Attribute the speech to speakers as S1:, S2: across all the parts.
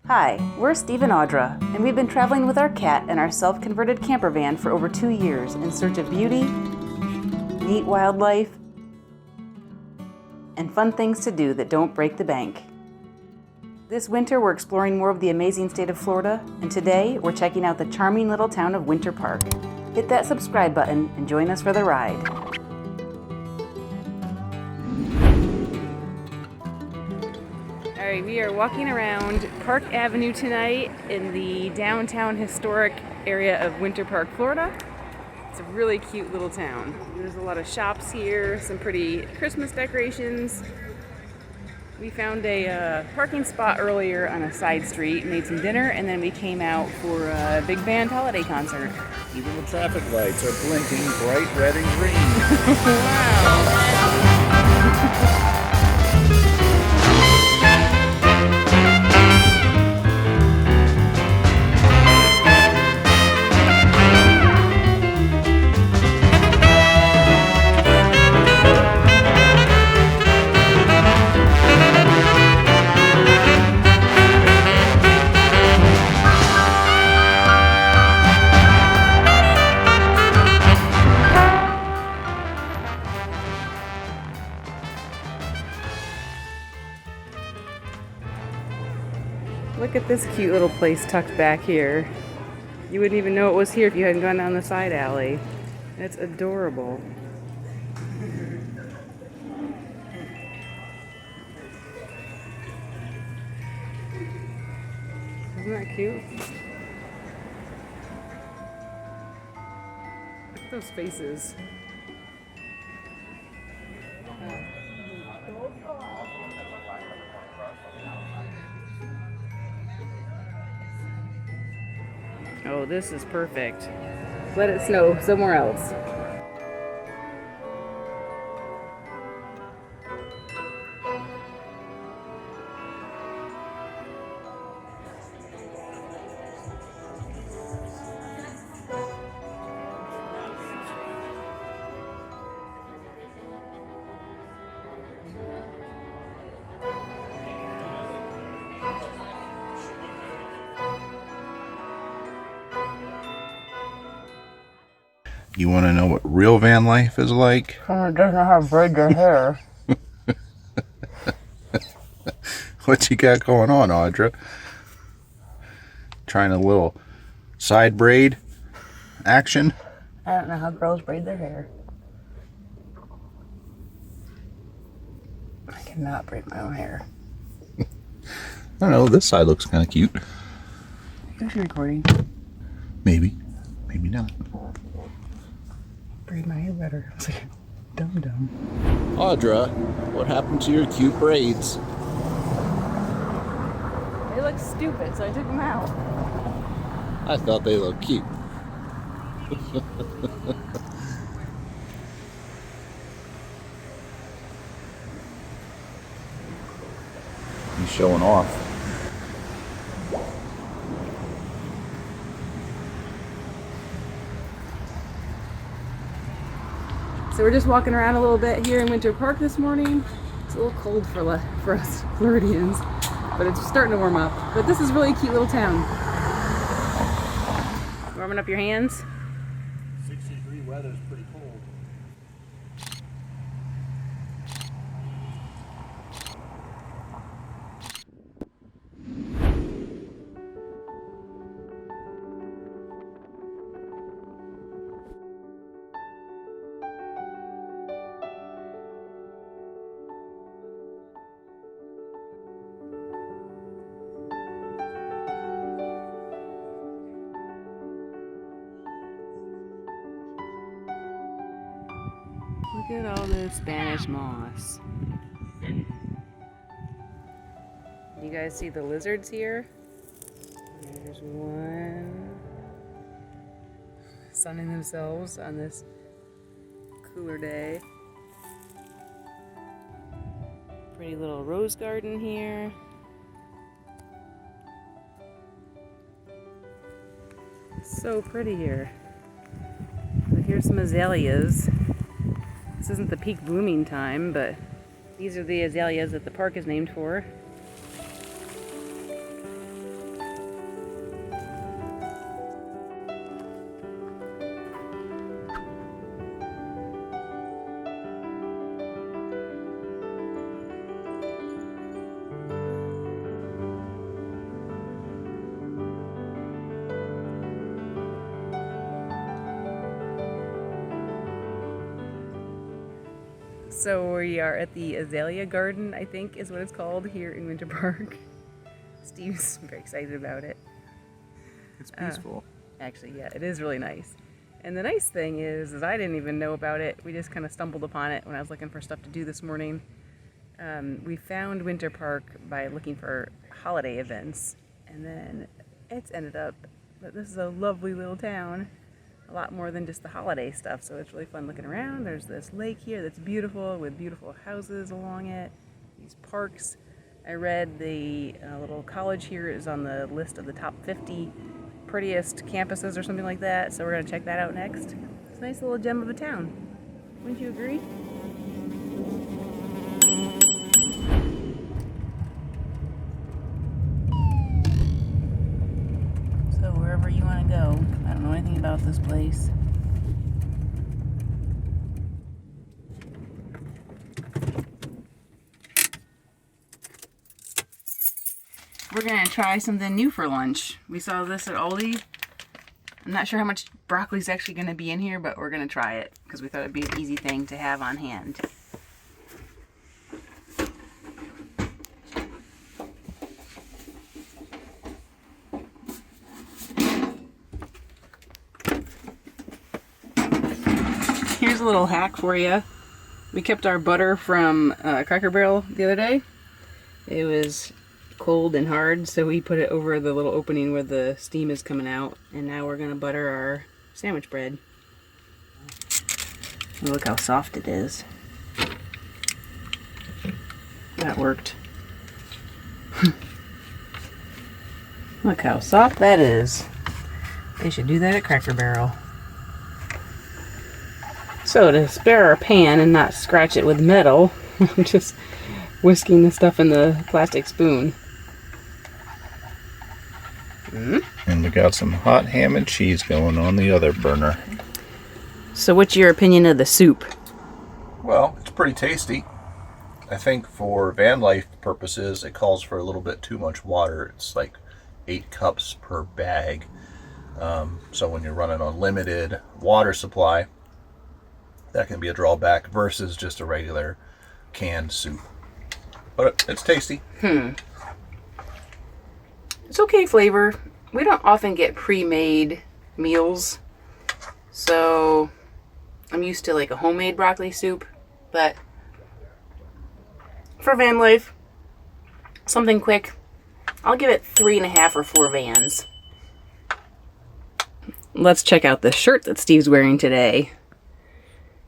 S1: Hi, we're Steve and Audra, and we've been traveling with our cat in our self-converted camper van for over 2 years in search of beauty, neat wildlife, and fun things to do that don't break the bank. This winter, we're exploring more of the amazing state of Florida, and today, we're checking out the charming little town of Winter Park. Hit that subscribe button and join us for the ride. Alright, we are walking around Park Avenue tonight in the downtown historic area of Winter Park, Florida. It's a really cute little town. There's a lot of shops here, some pretty Christmas decorations. We found a parking spot earlier on a side street, made some dinner, and then we came out for a big band holiday concert.
S2: Even the traffic lights are blinking bright red and green.
S1: Wow! Look at this cute little place tucked back here. You wouldn't even know it was here if you hadn't gone down the side alley. It's adorable. Isn't that cute? Look at those faces. Oh, this is perfect. Let it snow somewhere else.
S2: You want to know what real van life is like?
S1: Someone doesn't know how to braid their hair.
S2: What you got going on, Audra? Trying a little side braid action?
S1: I don't know how girls braid their hair. I cannot braid my own hair.
S2: I don't know, this side looks kind of cute.
S1: Is she recording?
S2: Maybe. Maybe not.
S1: Braid my hair better. I was like, dum-dum.
S2: Audra, what happened to your cute braids?
S1: They look stupid, so I took them out.
S2: I thought they looked cute. He's showing off.
S1: So we're just walking around a little bit here in Winter Park this morning. It's a little cold for us Floridians, but it's starting to warm up. But this is really a cute little town. Warming up your hands?
S2: 60-degree weather's pretty cold.
S1: Look at all this Spanish moss. You guys see the lizards here? There's one sunning themselves on this cooler day. Pretty little rose garden here. So pretty here. But here's some azaleas. This isn't the peak blooming time, but these are the azaleas that the park is named for. So we are at the Azalea Garden, I think is what it's called here in Winter Park. Steve's very excited about it.
S2: It's peaceful.
S1: Actually, yeah, it is really nice. And the nice thing is I didn't even know about it. We just kind of stumbled upon it when I was looking for stuff to do this morning. We found Winter Park by looking for holiday events, and then it's ended up that this is a lovely little town. A lot more than just the holiday stuff, so it's really fun looking around. There's this lake here that's beautiful with beautiful houses along it, these parks. I read the little college here is on the list of the top 50 prettiest campuses or something like that, so we're going to check that out next. It's a nice little gem of a town. Wouldn't you agree? So wherever you want to go, I don't know anything about this place. We're gonna try something new for lunch. We saw this at Aldi. I'm not sure how much broccoli is actually gonna be in here, but we're gonna try it because we thought it'd be an easy thing to have on hand. Here's a little hack for you. We kept our butter from Cracker Barrel the other day. It was cold and hard, so we put it over the little opening where the steam is coming out, and now we're gonna butter our sandwich bread. Oh, look how soft it is. That worked. Look how soft that is. They should do that at Cracker Barrel. So to spare our pan and not scratch it with metal, I'm just whisking the stuff in the plastic spoon.
S2: And we got some hot ham and cheese going on the other burner.
S1: So what's your opinion of the soup?
S2: Well, it's pretty tasty. I think for van life purposes, it calls for a little bit too much water. It's like 8 cups per bag. So when you're running on limited water supply, that can be a drawback versus just a regular canned soup. But it's tasty.
S1: It's okay flavor. We don't often get pre-made meals, so I'm used to like a homemade broccoli soup, but for van life, something quick, I'll give it 3.5 or 4 vans. Let's check out the shirt that Steve's wearing today.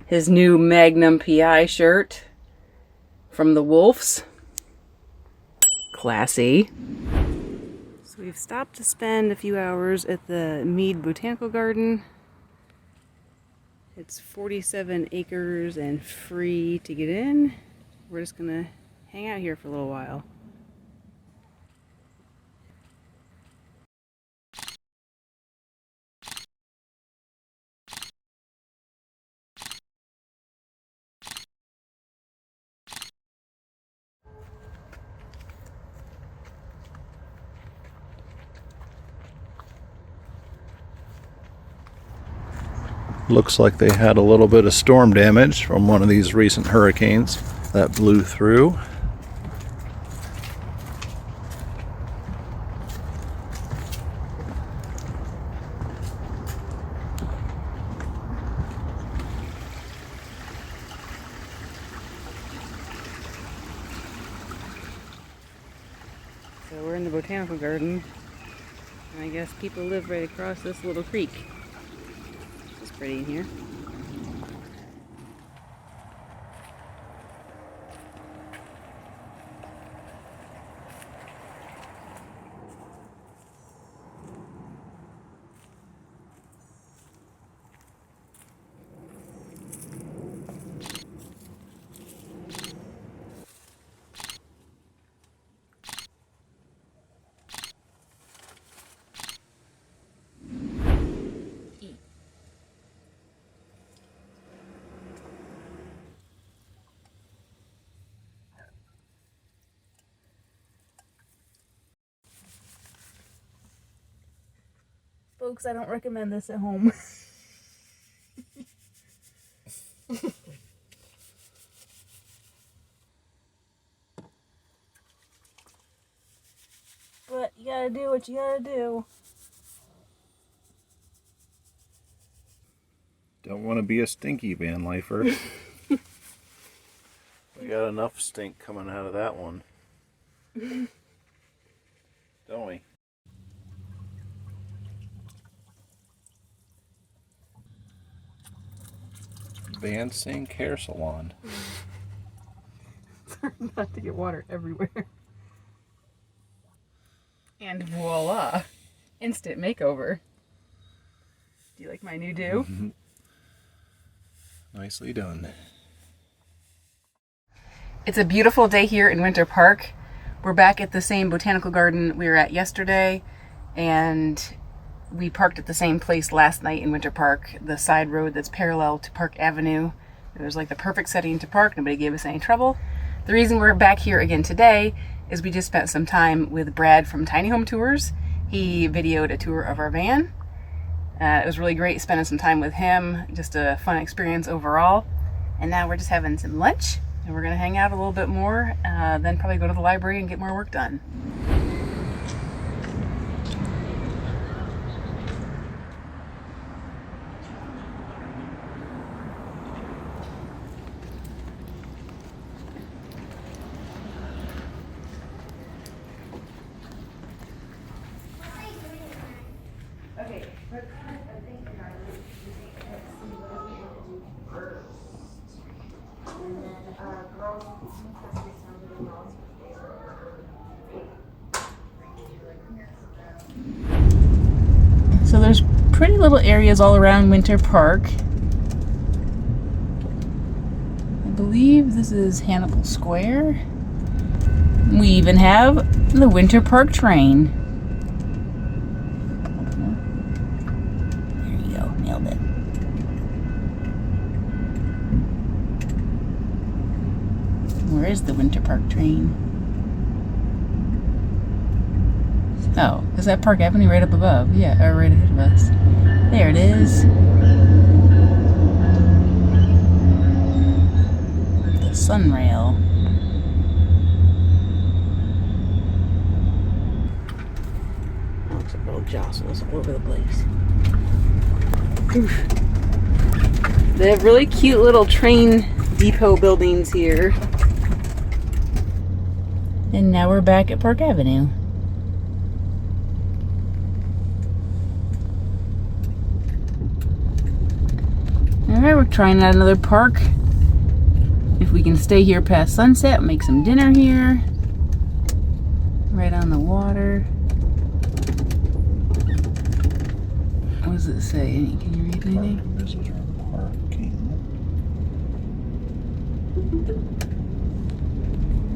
S1: His new Magnum PI shirt from the Wolves. Classy. So we've stopped to spend a few hours at the Mead Botanical Garden. It's 47 acres and free to get in. We're just gonna hang out here for a little while.
S2: Looks like they had a little bit of storm damage from one of these recent hurricanes that blew through.
S1: So we're in the Botanical Garden, and I guess people live right across this little creek. It's pretty in here. Folks, I don't recommend this at home. gotta do what you gotta do.
S2: Don't want to be a stinky van lifer. We got enough stink coming out of that one. Don't we? Van Sink Hair Salon.
S1: Sorry not to get water everywhere. And voila! Instant makeover. Do you like my new do?
S2: Mm-hmm. Nicely done.
S1: It's a beautiful day here in Winter Park. We're back at the same botanical garden we were at yesterday, and we parked at the same place last night in Winter Park, the side road that's parallel to Park Avenue. It was like the perfect setting to park. Nobody gave us any trouble. The reason we're back here again today is we just spent some time with Brad from Tiny Home Tours. He videoed a tour of our van. It was really great spending some time with him. Just a fun experience overall. And now we're just having some lunch, and we're gonna hang out a little bit more, then probably go to the library and get more work done. So there's pretty little areas all around Winter Park. I believe this is Hannibal Square. We even have the Winter Park train. There you go, nailed it. Where is the Winter Park train? Oh, is that Park Avenue right up above? Yeah, or right ahead of us. There it is. The Sunrail. Looks like little jostles all over the place. Oof. They have really cute little train depot buildings here. And now we're back at Park Avenue. Alright, we're trying out another park. If we can stay here past sunset, make some dinner here. Right on the water. What does it say? Can you read anything?
S2: Visitor parking.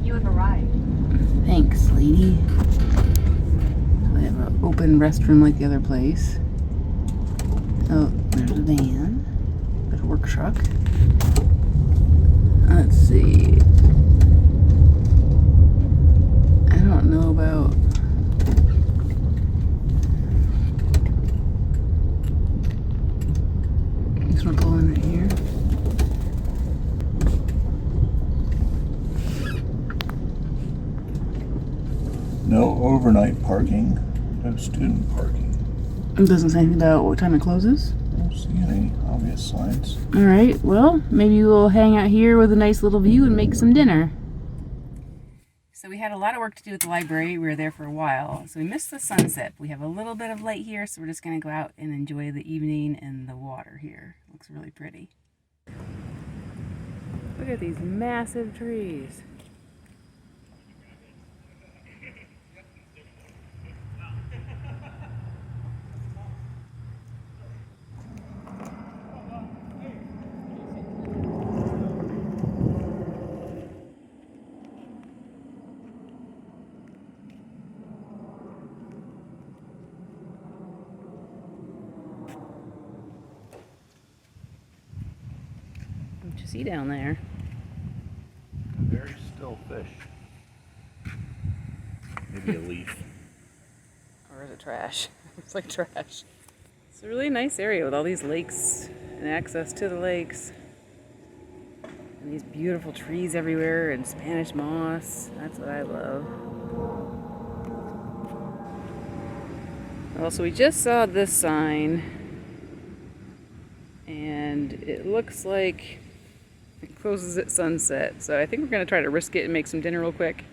S3: You have arrived.
S1: Thanks, lady. So they have an open restroom like the other place. Oh, there's a van. There's a work truck. Let's see. I don't know about... This one pulling right here.
S2: No overnight parking. No student parking.
S1: It doesn't say anything about what time it closes.
S2: I don't see any obvious signs.
S1: Alright, well, maybe we'll hang out here with a nice little view and make some dinner. So we had a lot of work to do at the library. We were there for a while. So we missed the sunset. We have a little bit of light here, so we're just going to go out and enjoy the evening and the water here. It looks really pretty. Look at these massive trees. What you see down there?
S2: Very still fish. Maybe a leaf.
S1: Or is it trash? It's like trash. It's a really nice area with all these lakes and access to the lakes. And these beautiful trees everywhere and Spanish moss. That's what I love. Well, so we just saw this sign, and it looks like it closes at sunset. So I think we're going to try to risk it and make some dinner real quick.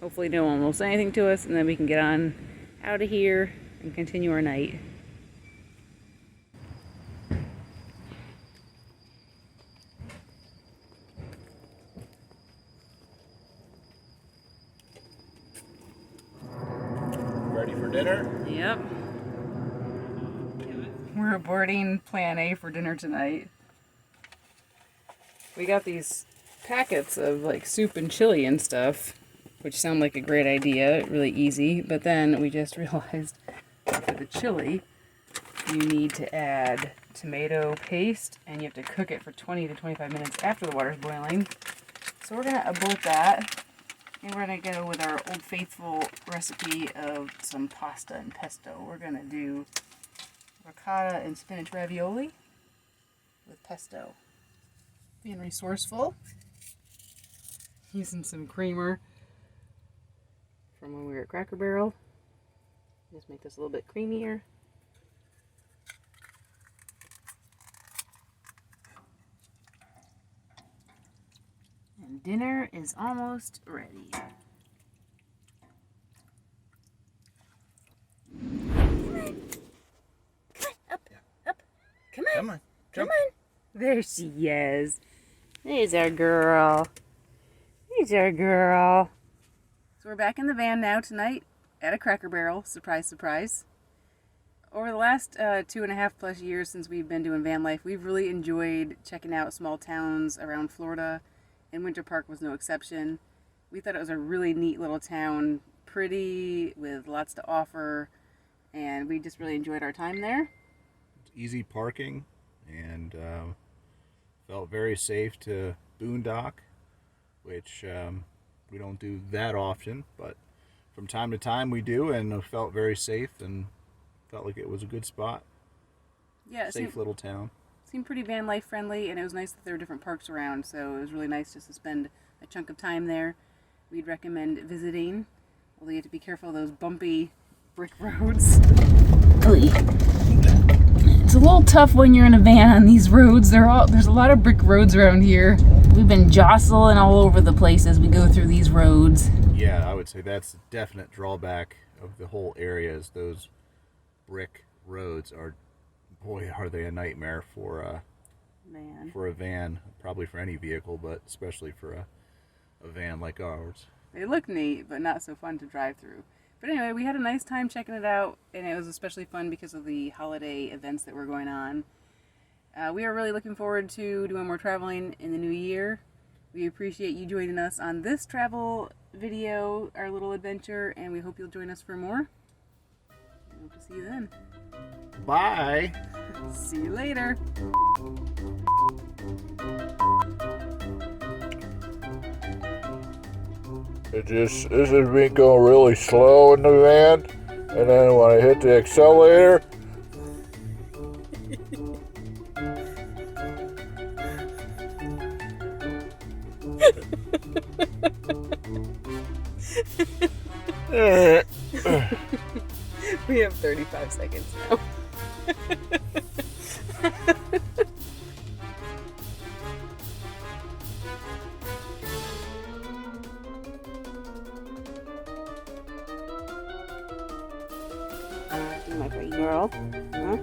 S1: Hopefully no one will say anything to us, and then we can get on out of here and continue our night.
S2: Ready for dinner?
S1: Yep. We're aborting plan A for dinner tonight. We got these packets of like soup and chili and stuff, which sound like a great idea, really easy, but then we just realized for the chili, you need to add tomato paste and you have to cook it for 20 to 25 minutes after the water's boiling. So we're gonna abort that. And we're going to go with our old faithful recipe of some pasta and pesto. We're going to do ricotta and spinach ravioli with pesto. Being resourceful. Using some creamer from when we were at Cracker Barrel. Just make this a little bit creamier. And dinner is almost ready. Come on. There she is. There's our girl. So we're back in the van now tonight at a Cracker Barrel. Surprise, surprise. Over the last 2.5+ years since we've been doing van life, we've really enjoyed checking out small towns around Florida. And Winter Park was no exception. We thought it was a really neat little town, pretty, with lots to offer, and we just really enjoyed our time there.
S2: Easy parking, and felt very safe to boondock, which we don't do that often, but from time to time we do, and felt very safe and felt like it was a good spot.
S1: Yeah,
S2: safe little town.
S1: Seemed pretty van life friendly, and it was nice that there were different parks around, so it was really nice just to spend a chunk of time there. We'd recommend visiting, although you have to be careful of those bumpy brick roads. It's a little tough when you're in a van on these roads. There's a lot of brick roads around here. We've been jostling all over the place as we go through these roads.
S2: Yeah, I would say that's a definite drawback of the whole area, is those brick roads are, boy, are they a nightmare for a van, probably for any vehicle, but especially for a van like ours.
S1: They look neat, but not so fun to drive through. But anyway, we had a nice time checking it out, and it was especially fun because of the holiday events that were going on. We are really looking forward to doing more traveling in the new year. We appreciate you joining us on this travel video, our little adventure, and we hope you'll join us for more. We hope to see you then.
S2: Bye!
S1: See you later.
S2: This has been going really slow in the van, and then when I hit the accelerator,
S1: We have 35 seconds now. My pretty girl. Huh?